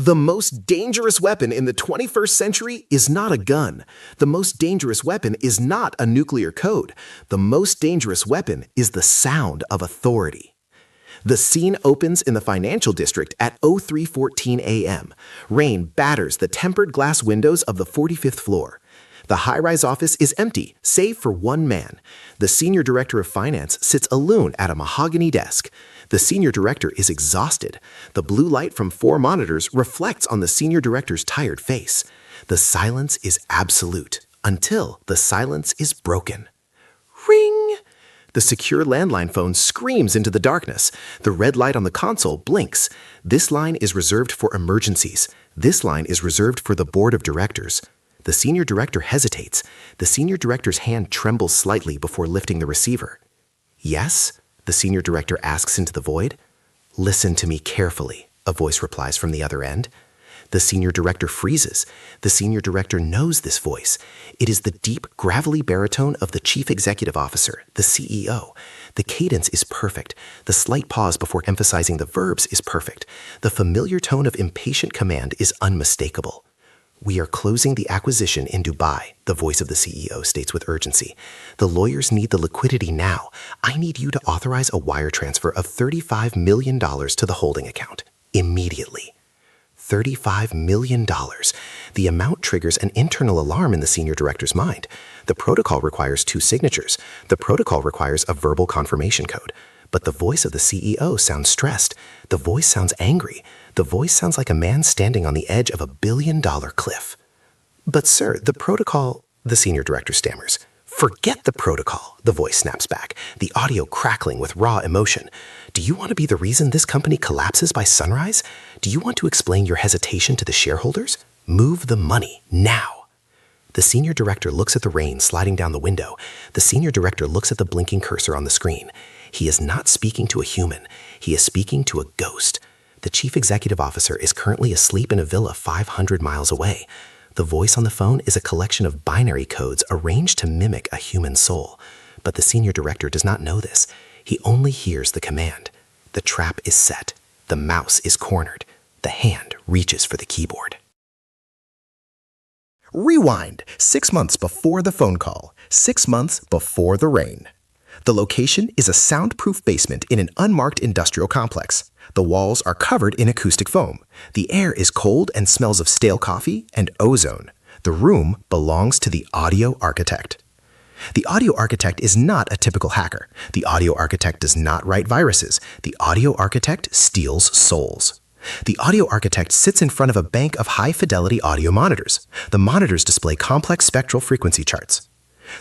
The most dangerous weapon in the 21st century is not a gun. The most dangerous weapon is not a nuclear code. The most dangerous weapon is the sound of authority. The scene opens in the financial district at 03:14 a.m. Rain batters the tempered glass windows of the 45th floor. The high-rise office is empty, save for one man. The senior director of finance sits alone at a mahogany desk. The senior director is exhausted. The blue light from 4 monitors reflects on the senior director's tired face. The silence is absolute until the silence is broken. Ring! The secure landline phone screams into the darkness. The red light on the console blinks. This line is reserved for emergencies. This line is reserved for the board of directors. The senior director hesitates. The senior director's hand trembles slightly before lifting the receiver. Yes? The senior director asks into the void. Listen to me carefully, a voice replies from the other end. The senior director freezes. The senior director knows this voice. It is the deep, gravelly baritone of the chief executive officer, the CEO. The cadence is perfect. The slight pause before emphasizing the verbs is perfect. The familiar tone of impatient command is unmistakable. We are closing the acquisition in Dubai, the voice of the CEO states with urgency. The lawyers need the liquidity now. I need you to authorize a wire transfer of $35 million to the holding account. Immediately. $35 million. The amount triggers an internal alarm in the senior director's mind. The protocol requires 2 signatures. The protocol requires a verbal confirmation code. But the voice of the CEO sounds stressed. The voice sounds angry. The voice sounds like a man standing on the edge of $1 billion cliff. But sir, the protocol, the senior director stammers. Forget the protocol, the voice snaps back, the audio crackling with raw emotion. Do you want to be the reason this company collapses by sunrise? Do you want to explain your hesitation to the shareholders? Move the money, now. The senior director looks at the rain sliding down the window. The senior director looks at the blinking cursor on the screen. He is not speaking to a human. He is speaking to a ghost. The chief executive officer is currently asleep in a villa 500 miles away. The voice on the phone is a collection of binary codes arranged to mimic a human soul. But the senior director does not know this. He only hears the command. The trap is set. The mouse is cornered. The hand reaches for the keyboard. Rewind 6 months before the phone call, 6 months before the rain. The location is a soundproof basement in an unmarked industrial complex. The walls are covered in acoustic foam. The air is cold and smells of stale coffee and ozone. The room belongs to the audio architect. The audio architect is not a typical hacker. The audio architect does not write viruses. The audio architect steals souls. The audio architect sits in front of a bank of high-fidelity audio monitors. The monitors display complex spectral frequency charts.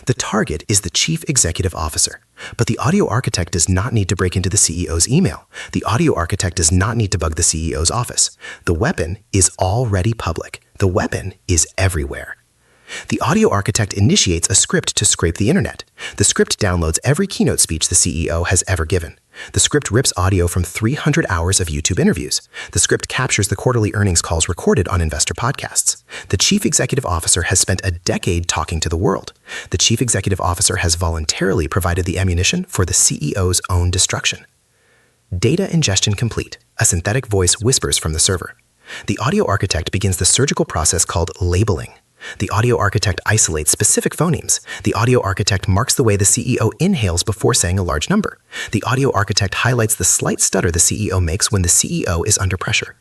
The target is the chief executive officer. But the audio architect does not need to break into the CEO's email. The audio architect does not need to bug the CEO's office. The weapon is already public. The weapon is everywhere. The audio architect initiates a script to scrape the internet. The script downloads every keynote speech the CEO has ever given. The script rips audio from 300 hours of YouTube interviews. The script captures the quarterly earnings calls recorded on investor podcasts. The chief executive officer has spent a decade talking to the world. The chief executive officer has voluntarily provided the ammunition for the CEO's own destruction. Data ingestion complete. A synthetic voice whispers from the server. The audio architect begins the surgical process called labeling. The audio architect isolates specific phonemes. The audio architect marks the way the CEO inhales before saying a large number. The audio architect highlights the slight stutter the CEO makes when the CEO is under pressure.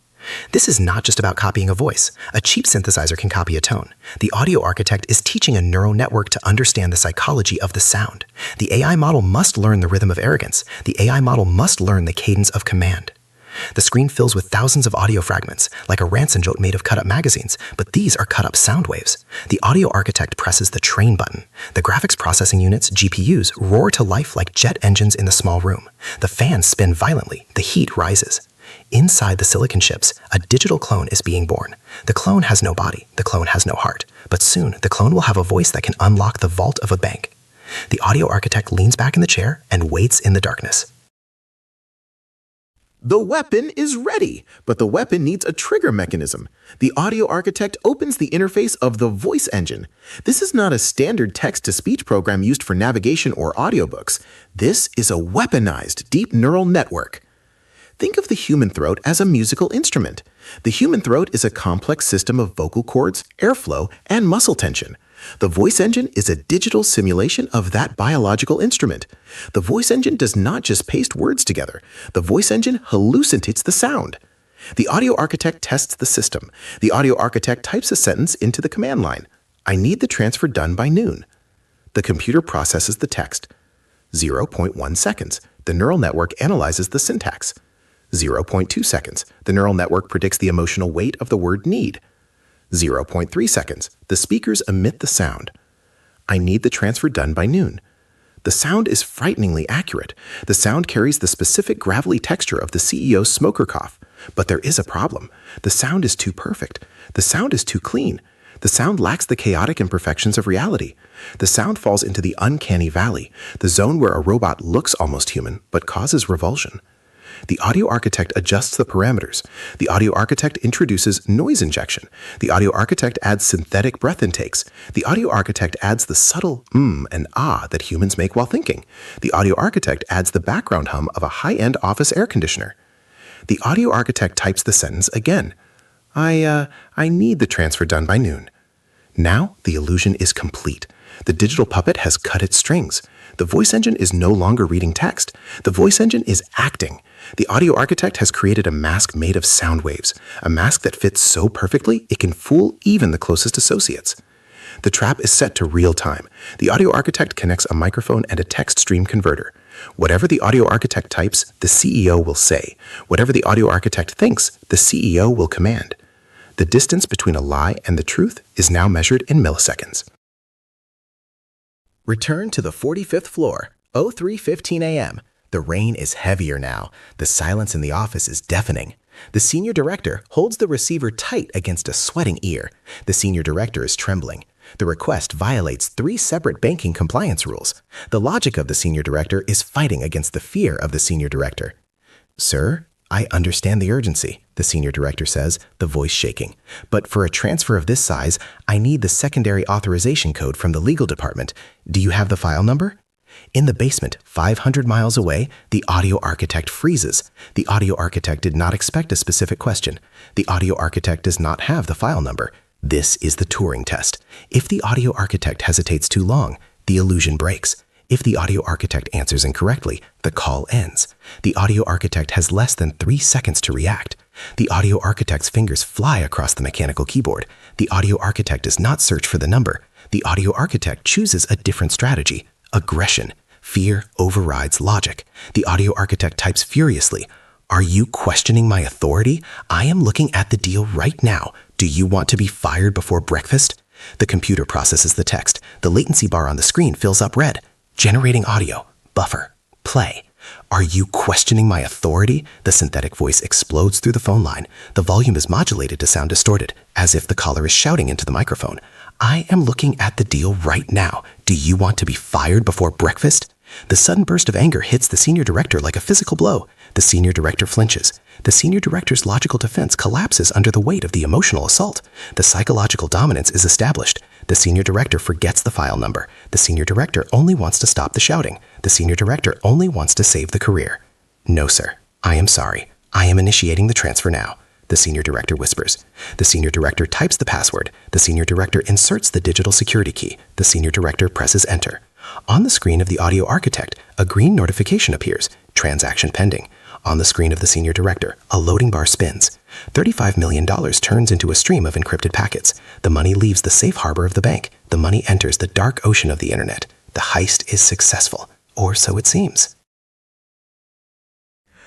This is not just about copying a voice. A cheap synthesizer can copy a tone. The audio architect is teaching a neural network to understand the psychology of the sound. The AI model must learn the rhythm of arrogance. The AI model must learn the cadence of command. The screen fills with thousands of audio fragments, like a ransom note made of cut-up magazines, but these are cut-up sound waves. The audio architect presses the train button. The graphics processing units, GPUs, roar to life like jet engines in the small room. The fans spin violently. The heat rises. Inside the silicon chips, a digital clone is being born. The clone has no body. The clone has no heart. But soon, the clone will have a voice that can unlock the vault of a bank. The audio architect leans back in the chair and waits in the darkness. The weapon is ready, but the weapon needs a trigger mechanism. The audio architect opens the interface of the voice engine. This is not a standard text-to-speech program used for navigation or audiobooks. This is a weaponized deep neural network. Think of the human throat as a musical instrument. The human throat is a complex system of vocal cords, airflow, and muscle tension. The voice engine is a digital simulation of that biological instrument. The voice engine does not just paste words together. The voice engine hallucinates the sound. The audio architect tests the system. The audio architect types a sentence into the command line. I need the transfer done by noon. The computer processes the text. 0.1 seconds. The neural network analyzes the syntax. 0.2 seconds. The neural network predicts the emotional weight of the word need. 0.3 seconds. The speakers emit the sound. I need the transfer done by noon. The sound is frighteningly accurate. The sound carries the specific gravelly texture of the CEO's smoker cough. But there is a problem. The sound is too perfect. The sound is too clean. The sound lacks the chaotic imperfections of reality. The sound falls into the uncanny valley, the zone where a robot looks almost human but causes revulsion. The audio architect adjusts the parameters. The audio architect introduces noise injection. The audio architect adds synthetic breath intakes. The audio architect adds the subtle and ah that humans make while thinking. The audio architect adds the background hum of a high-end office air conditioner. The audio architect types the sentence again. I need the transfer done by noon. Now the illusion is complete. The digital puppet has cut its strings. The voice engine is no longer reading text. The voice engine is acting. The audio architect has created a mask made of sound waves, a mask that fits so perfectly it can fool even the closest associates. The trap is set to real time. The audio architect connects a microphone and a text stream converter. Whatever the audio architect types, the CEO will say. Whatever the audio architect thinks, the CEO will command. The distance between a lie and the truth is now measured in milliseconds. Return to the 45th floor, 03:15 a.m. The rain is heavier now. The silence in the office is deafening. The senior director holds the receiver tight against a sweating ear. The senior director is trembling. The request violates 3 separate banking compliance rules. The logic of the senior director is fighting against the fear of the senior director. Sir, I understand the urgency, the senior director says, the voice shaking. But for a transfer of this size, I need the secondary authorization code from the legal department. Do you have the file number? In the basement, 500 miles away, the audio architect freezes. The audio architect did not expect a specific question. The audio architect does not have the file number. This is the Turing test. If the audio architect hesitates too long, the illusion breaks. If the audio architect answers incorrectly, the call ends. The audio architect has less than 3 seconds to react. The audio architect's fingers fly across the mechanical keyboard. The audio architect does not search for the number. The audio architect chooses a different strategy. Aggression. Fear overrides logic. The audio architect types furiously. Are you questioning my authority? I am looking at the deal right now. Do you want to be fired before breakfast? The computer processes the text. The latency bar on the screen fills up red. Generating audio. Buffer. Play. Are you questioning my authority? The synthetic voice explodes through the phone line. The volume is modulated to sound distorted, as if the caller is shouting into the microphone. I am looking at the deal right now. Do you want to be fired before breakfast? The sudden burst of anger hits the senior director like a physical blow. The senior director flinches. The senior director's logical defense collapses under the weight of the emotional assault. The psychological dominance is established. The senior director forgets the file number. The senior director only wants to stop the shouting. The senior director only wants to save the career. No, sir. I am sorry. I am initiating the transfer now. The senior director whispers. The senior director types the password. The senior director inserts the digital security key. The senior director presses enter. On the screen of the audio architect, a green notification appears. Transaction pending. On the screen of the senior director, a loading bar spins. $35 million turns into a stream of encrypted packets. The money leaves the safe harbor of the bank. The money enters the dark ocean of the internet. The heist is successful, or so it seems.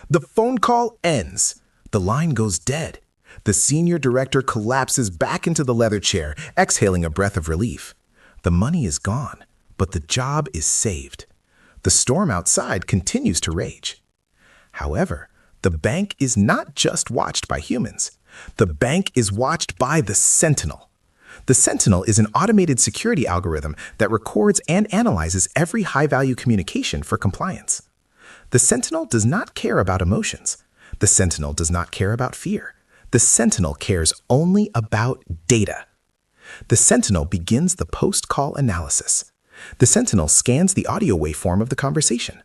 The phone call ends. The line goes dead. The senior director collapses back into the leather chair, exhaling a breath of relief. The money is gone, but the job is saved. The storm outside continues to rage. However, the bank is not just watched by humans. The bank is watched by the Sentinel. The Sentinel is an automated security algorithm that records and analyzes every high-value communication for compliance. The Sentinel does not care about emotions. The Sentinel does not care about fear. The Sentinel cares only about data. The Sentinel begins the post-call analysis. The Sentinel scans the audio waveform of the conversation.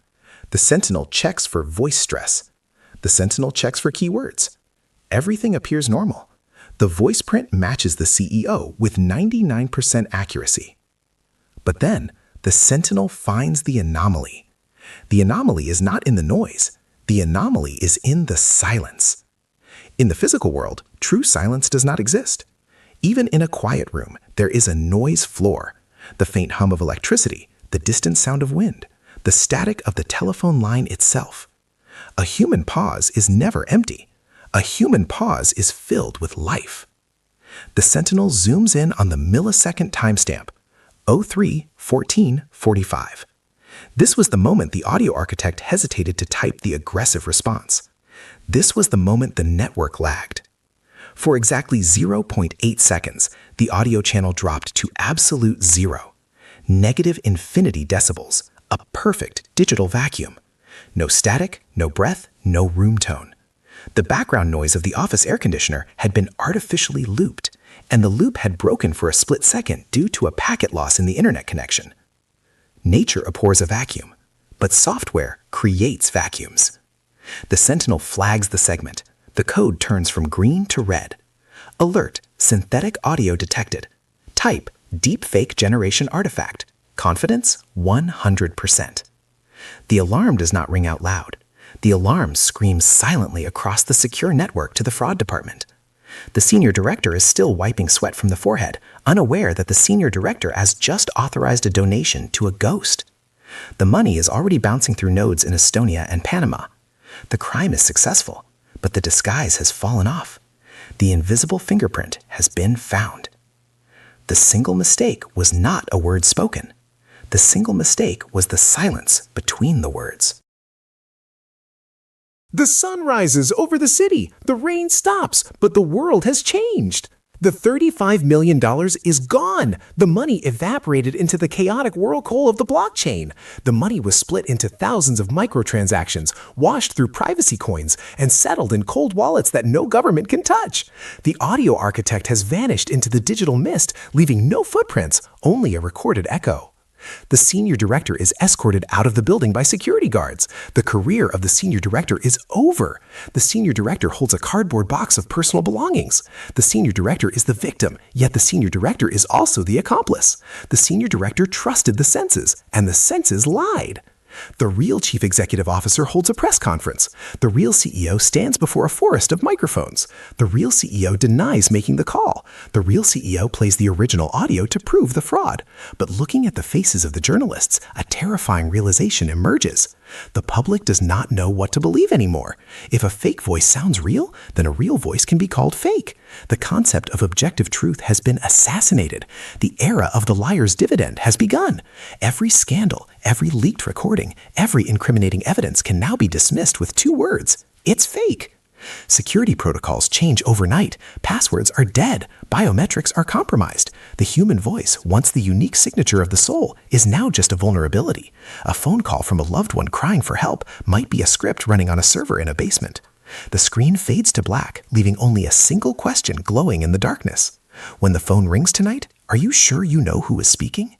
The Sentinel checks for voice stress. The The Sentinel checks for keywords. Everything appears normal. The voice print matches the CEO with 99% accuracy. But then, the Sentinel finds the anomaly. The anomaly is not in the noise. The anomaly is in the silence. In the physical world, true silence does not exist. Even in a quiet room, there is a noise floor. The faint hum of electricity, the distant sound of wind, the static of the telephone line itself. A human pause is never empty. A human pause is filled with life. The Sentinel zooms in on the millisecond timestamp, 03:14:45. This was the moment the audio architect hesitated to type the aggressive response. This was the moment the network lagged. For exactly 0.8 seconds, the audio channel dropped to absolute zero. Negative infinity decibels, a perfect digital vacuum. No static, no breath, no room tone. The background noise of the office air conditioner had been artificially looped, and the loop had broken for a split second due to a packet loss in the internet connection. Nature abhors a vacuum, but software creates vacuums. The Sentinel flags the segment. The code turns from green to red. Alert, synthetic audio detected. Type, deepfake generation artifact. Confidence, 100%. The alarm does not ring out loud. The alarm screams silently across the secure network to the fraud department. The senior director is still wiping sweat from the forehead, unaware that the senior director has just authorized a donation to a ghost. The money is already bouncing through nodes in Estonia and Panama. The crime is successful, but the disguise has fallen off. The invisible fingerprint has been found. The single mistake was not a word spoken. The single mistake was the silence between the words. The sun rises over the city, the rain stops, but the world has changed. The $35 million is gone. The money evaporated into the chaotic whirlpool of the blockchain. The money was split into thousands of microtransactions, washed through privacy coins, and settled in cold wallets that no government can touch. The audio architect has vanished into the digital mist, leaving no footprints, only a recorded echo. The senior director is escorted out of the building by security guards. The career of the senior director is over. The senior director holds a cardboard box of personal belongings. The senior director is the victim, yet the senior director is also the accomplice. The senior director trusted the senses, and the senses lied. The real chief executive officer holds a press conference. The real CEO stands before a forest of microphones. The real CEO denies making the call. The real CEO plays the original audio to prove the fraud. But looking at the faces of the journalists, a terrifying realization emerges. The public does not know what to believe anymore. If a fake voice sounds real, then a real voice can be called fake. The concept of objective truth has been assassinated. The era of the liar's dividend has begun. Every scandal, every leaked recording, every incriminating evidence can now be dismissed with two words: it's fake. Security protocols change overnight. Passwords are dead. Biometrics are compromised. The human voice, once the unique signature of the soul, is now just a vulnerability. A phone call from a loved one crying for help might be a script running on a server in a basement. The screen fades to black, leaving only a single question glowing in the darkness. When the phone rings tonight, are you sure you know who is speaking?